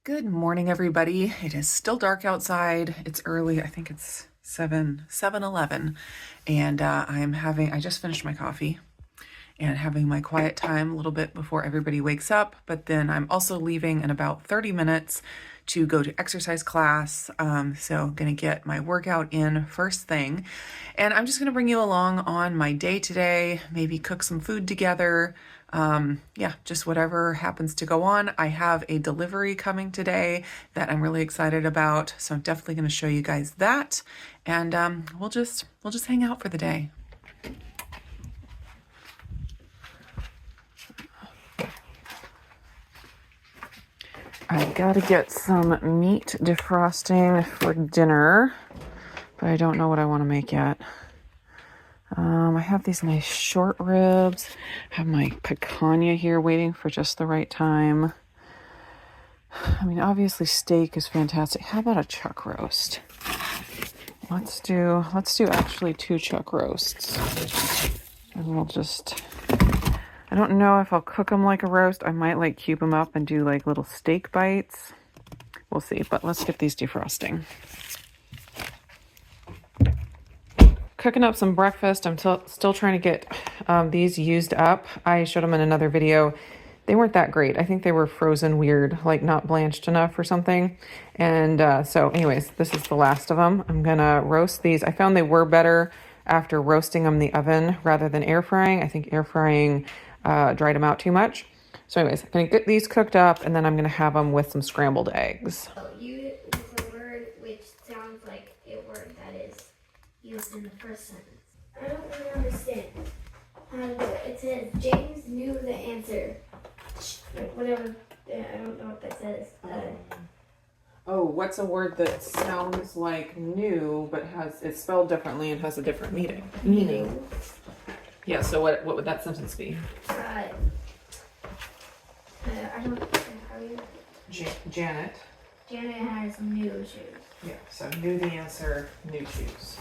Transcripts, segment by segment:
Good morning, everybody. It is still dark outside. It's early. I think it's 7:11, and I just finished my coffee and having my quiet time a little bit before everybody wakes up. But then I'm also leaving in about 30 minutes to go to exercise class. So gonna get my workout in first thing. And I'm just gonna bring you along on my day today, maybe cook some food together. Yeah, just whatever happens to go on. I have a delivery coming today that I'm really excited about. So I'm definitely gonna show you guys that. And we'll just hang out for the day. I gotta get some meat defrosting for dinner, but I don't know what I want to make yet. I have these nice short ribs. I have my picanha here waiting for just the right time. I mean, obviously steak is fantastic. How about a chuck roast? Let's do actually 2 chuck roasts. And we'll just, I don't know if I'll cook them like a roast. I might like cube them up and do like little steak bites. We'll see, but let's get these defrosting. Cooking up some breakfast. I'm still trying to get these used up. I showed them in another video. They weren't that great. I think they were frozen weird, like not blanched enough or something. And so anyways, this is the last of them. I'm gonna roast these. I found they were better after roasting them in the oven rather than air frying. I think air frying dried them out too much. So anyways, I'm gonna get these cooked up and then I'm gonna have them with some scrambled eggs. You use a word which sounds like a word that is used in the first sentence. I don't really understand how to do it. It says James knew the answer. Like whatever, I don't know what that says. Oh, what's a word that sounds like new but it's spelled differently and has a different meaning? Yeah, so what would that sentence be? I don't know. How you? Janet. Janet has new shoes. Yeah, so knew the answer, new shoes.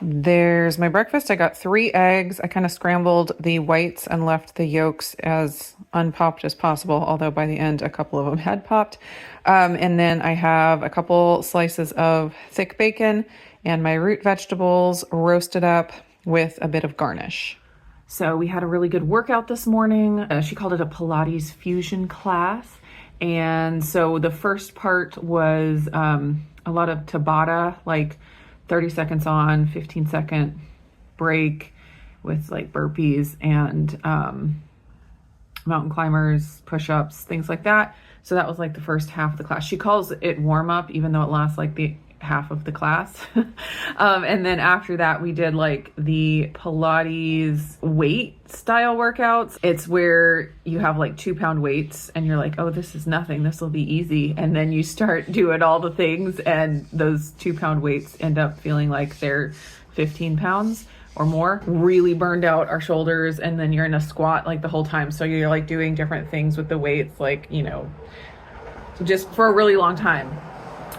There's my breakfast. I got 3 eggs. I kind of scrambled the whites and left the yolks as unpopped as possible, although by the end a couple of them had popped. And then I have a couple slices of thick bacon and my root vegetables roasted up with a bit of garnish. So we had a really good workout this morning. She called it a Pilates fusion class. And so the first part was a lot of Tabata, like 30 seconds on, 15-second break with like burpees and mountain climbers, push-ups, things like that. So that was like the first half of the class. She calls it warm-up, even though it lasts like the half of the class. And then after that, we did like the Pilates weight style workouts. It's where you have like 2-pound weights and you're like, oh, this is nothing. This will be easy. And then you start doing all the things and those 2-pound weights end up feeling like they're 15 pounds or more. Really burned out our shoulders. And then you're in a squat like the whole time. So you're like doing different things with the weights, like, you know, just for a really long time.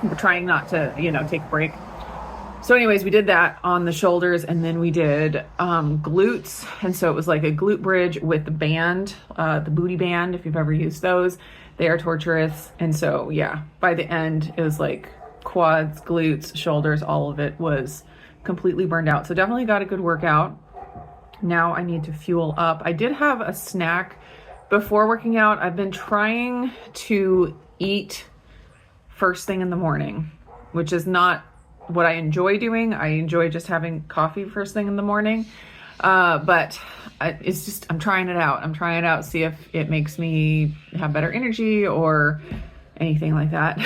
We're trying not to, take a break. So anyways, we did that on the shoulders and then we did glutes. And so it was like a glute bridge with the band, the booty band, if you've ever used those. They are torturous. And so, yeah, by the end, it was like quads, glutes, shoulders, all of it was completely burned out. So definitely got a good workout. Now I need to fuel up. I did have a snack before working out. I've been trying to eat first thing in the morning, which is not what I enjoy doing. I enjoy just having coffee first thing in the morning. But it's just, I'm trying it out, see if it makes me have better energy or anything like that.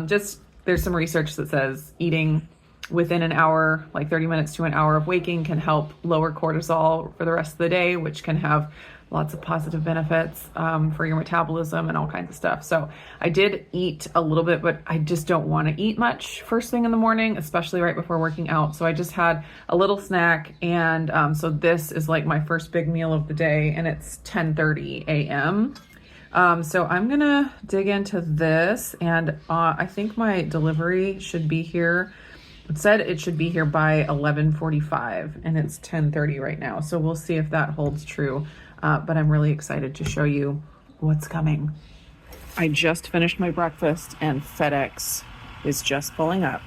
Just there's some research that says eating within an hour, like 30 minutes to an hour of waking, can help lower cortisol for the rest of the day, which can have lots of positive benefits for your metabolism and all kinds of stuff. So I did eat a little bit, but I just don't want to eat much first thing in the morning, especially right before working out. So I just had a little snack. And so this is like my first big meal of the day and it's 10:30 a.m. So I'm gonna dig into this, and I think my delivery should be here. It said it should be here by 11:45, and it's 10:30 right now. So we'll see if that holds true. But I'm really excited to show you what's coming. I just finished my breakfast, and FedEx is just pulling up.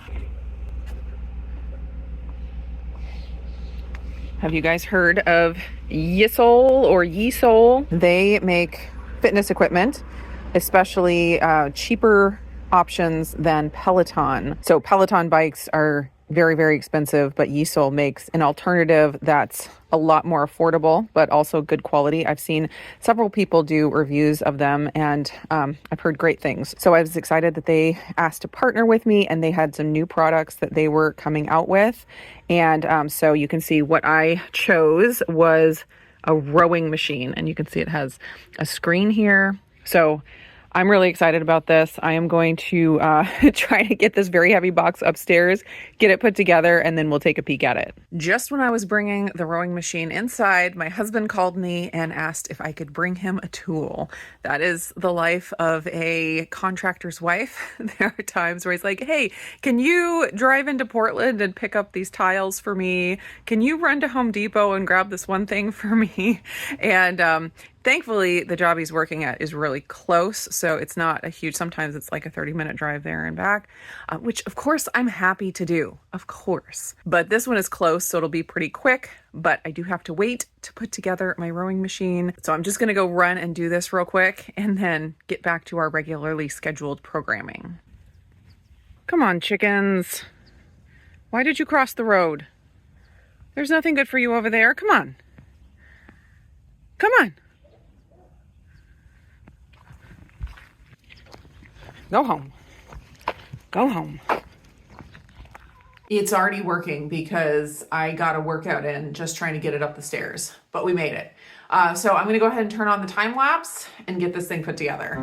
Have you guys heard of Yisol or Yisol? They make fitness equipment, especially cheaper options than Peloton. So Peloton bikes are very, very expensive, but Yisol makes an alternative that's a lot more affordable, but also good quality. I've seen several people do reviews of them, and I've heard great things. So I was excited that they asked to partner with me, and they had some new products that they were coming out with. And so you can see what I chose was a rowing machine, and you can see it has a screen here. So I'm really excited about this. I am going to try to get this very heavy box upstairs, get it put together, and then we'll take a peek at it. Just when I was bringing the rowing machine inside, my husband called me and asked if I could bring him a tool. That is the life of a contractor's wife. There are times where he's like, hey, can you drive into Portland and pick up these tiles for me? Can you run to Home Depot and grab this one thing for me? And thankfully, the job he's working at is really close, so it's not a huge, sometimes it's like a 30-minute drive there and back, which of course I'm happy to do, of course. But this one is close, so it'll be pretty quick, but I do have to wait to put together my rowing machine. So I'm just gonna go run and do this real quick and then get back to our regularly scheduled programming. Come on, chickens. Why did you cross the road? There's nothing good for you over there. Come on. Come on. Go home. Go home. It's already working because I got a workout in just trying to get it up the stairs, but we made it. So I'm gonna go ahead and turn on the time lapse and get this thing put together.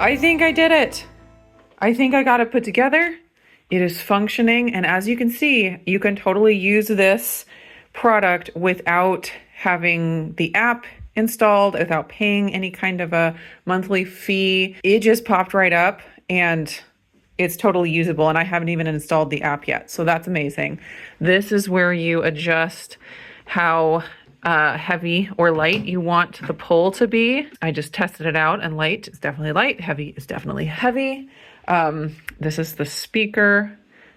I think I did it. I think I got it put together. It is functioning. And as you can see, you can totally use this product without having the app installed, without paying any kind of a monthly fee. It just popped right up and it's totally usable. And I haven't even installed the app yet. So that's amazing. This is where you adjust how heavy or light you want the pull to be. I just tested it out, and light is definitely light, heavy is definitely heavy. This is the speaker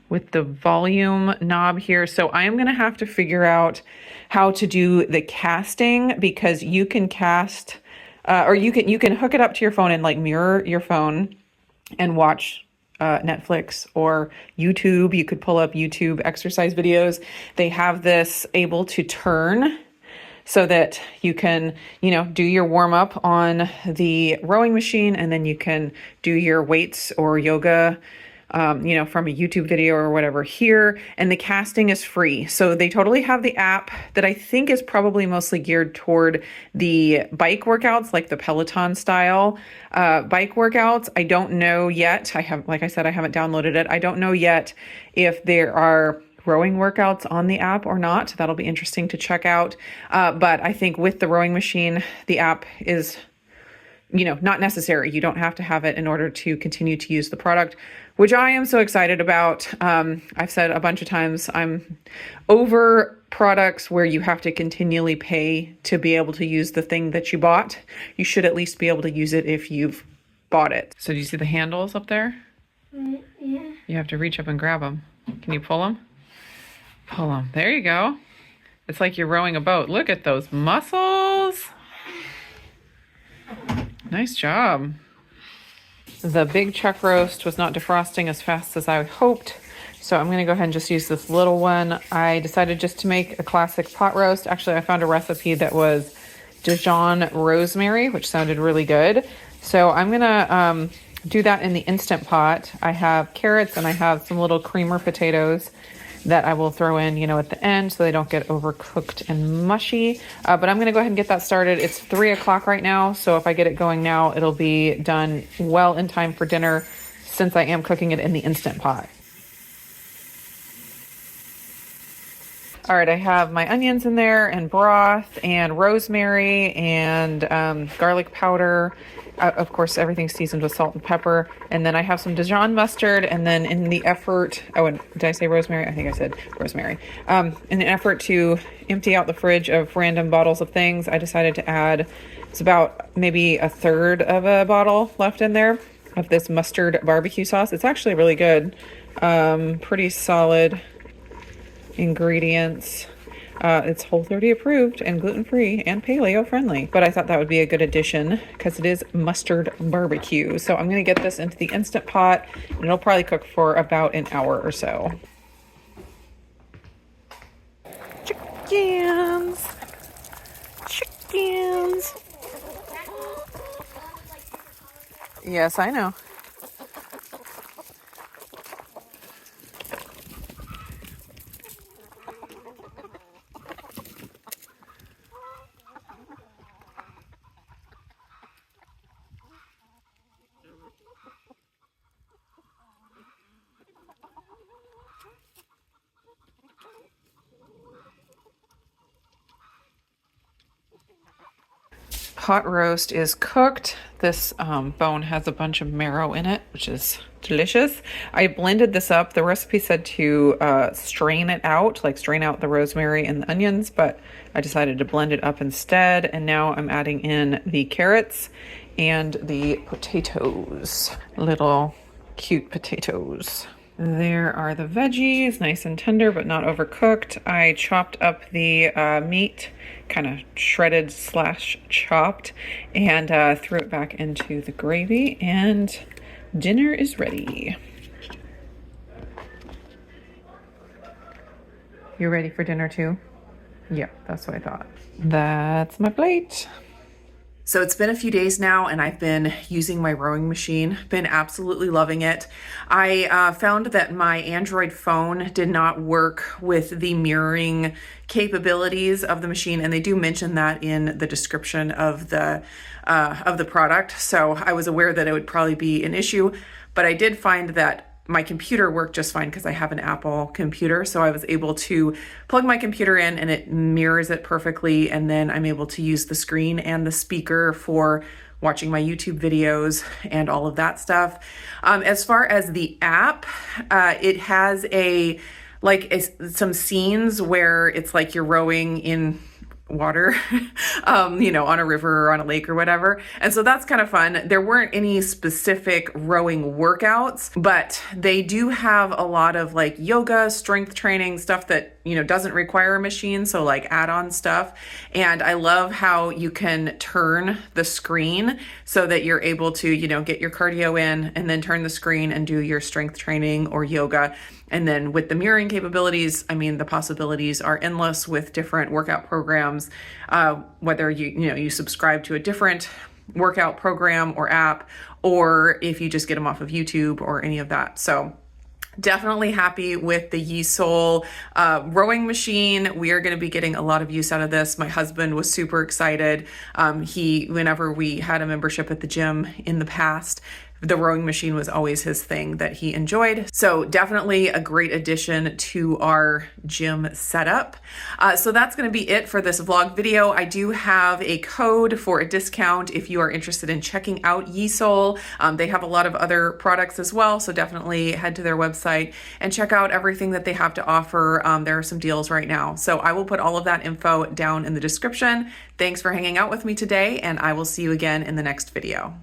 with the volume knob here. So I am gonna have to figure out how to do the casting, because you can cast, or you can hook it up to your phone and like mirror your phone and watch Netflix or YouTube. You could pull up YouTube exercise videos. They have this able to turn so that you can, do your warm up on the rowing machine, and then you can do your weights or yoga from a YouTube video or whatever here. And the casting is free. So they totally have the app that I think is probably mostly geared toward the bike workouts, like the Peloton style bike workouts. I don't know yet. Like I said, I haven't downloaded it. I don't know yet if there are rowing workouts on the app or not. That'll be interesting to check out. But I think with the rowing machine, the app is not necessary. You don't have to have it in order to continue to use the product, which I am so excited about. I've said a bunch of times, I'm over products where you have to continually pay to be able to use the thing that you bought. You should at least be able to use it if you've bought it. So do you see the handles up there? Yeah. You have to reach up and grab them. Can you pull them? Pull them. There you go. It's like you're rowing a boat. Look at those muscles. Nice job. The big chuck roast was not defrosting as fast as I hoped, so I'm going to go ahead and just use this little one. I decided just to make a classic pot roast. Actually, I found a recipe that was Dijon rosemary, which sounded really good. So I'm going to do that in the Instant Pot. I have carrots and I have some little creamer potatoes that I will throw in, at the end so they don't get overcooked and mushy. But I'm going to go ahead and get that started. It's 3 o'clock right now, so if I get it going now, it'll be done well in time for dinner since I am cooking it in the Instant Pot. All right, I have my onions in there and broth and rosemary and garlic powder. Of course, everything's seasoned with salt and pepper. And then I have some Dijon mustard. And then in the effort, and did I say rosemary? I think I said rosemary. In an effort to empty out the fridge of random bottles of things, I decided to add, it's about maybe a third of a bottle left in there of this mustard barbecue sauce. It's actually really good. Pretty solid ingredients. It's Whole30 approved and gluten-free and paleo friendly, but I thought that would be a good addition because it is mustard barbecue. So I'm going to get this into the Instant Pot and it'll probably cook for about an hour or so. Chickens. Yes, I know. Pot roast is cooked. This bone has a bunch of marrow in it, which is delicious. I blended this up. The recipe said to strain it out, like strain out the rosemary and the onions, but I decided to blend it up instead. And now I'm adding in the carrots and the potatoes, little cute potatoes. There are the veggies, nice and tender, but not overcooked. I chopped up the meat, kind of shredded / chopped, and threw it back into the gravy, and dinner is ready. You ready for dinner too? Yeah, that's what I thought. That's my plate. So it's been a few days now and I've been using my rowing machine, been absolutely loving it. I found that my Android phone did not work with the mirroring capabilities of the machine, and they do mention that in the description of the product. So I was aware that it would probably be an issue, but I did find that my computer worked just fine because I have an Apple computer. So I was able to plug my computer in and it mirrors it perfectly. And then I'm able to use the screen and the speaker for watching my YouTube videos and all of that stuff. As far as the app, it has some scenes where it's like you're rowing in water, on a river or on a lake or whatever. And so that's kind of fun. There weren't any specific rowing workouts, but they do have a lot of like yoga, strength training, stuff that, doesn't require a machine. So like add-on stuff. And I love how you can turn the screen so that you're able to, get your cardio in and then turn the screen and do your strength training or yoga. And then with the mirroring capabilities, the possibilities are endless with different workout programs, whether you subscribe to a different workout program or app, or if you just get them off of YouTube or any of that. So definitely happy with the YiSoul rowing machine. We are going to be getting a lot of use out of this. My husband was super excited. Whenever we had a membership at the gym in the past, the rowing machine was always his thing that he enjoyed. So definitely a great addition to our gym setup. So that's going to be it for this vlog video. I do have a code for a discount if you are interested in checking out YiSoul. They have a lot of other products as well, so definitely head to their website and check out everything that they have to offer. There are some deals right now. So I will put all of that info down in the description. Thanks for hanging out with me today, and I will see you again in the next video.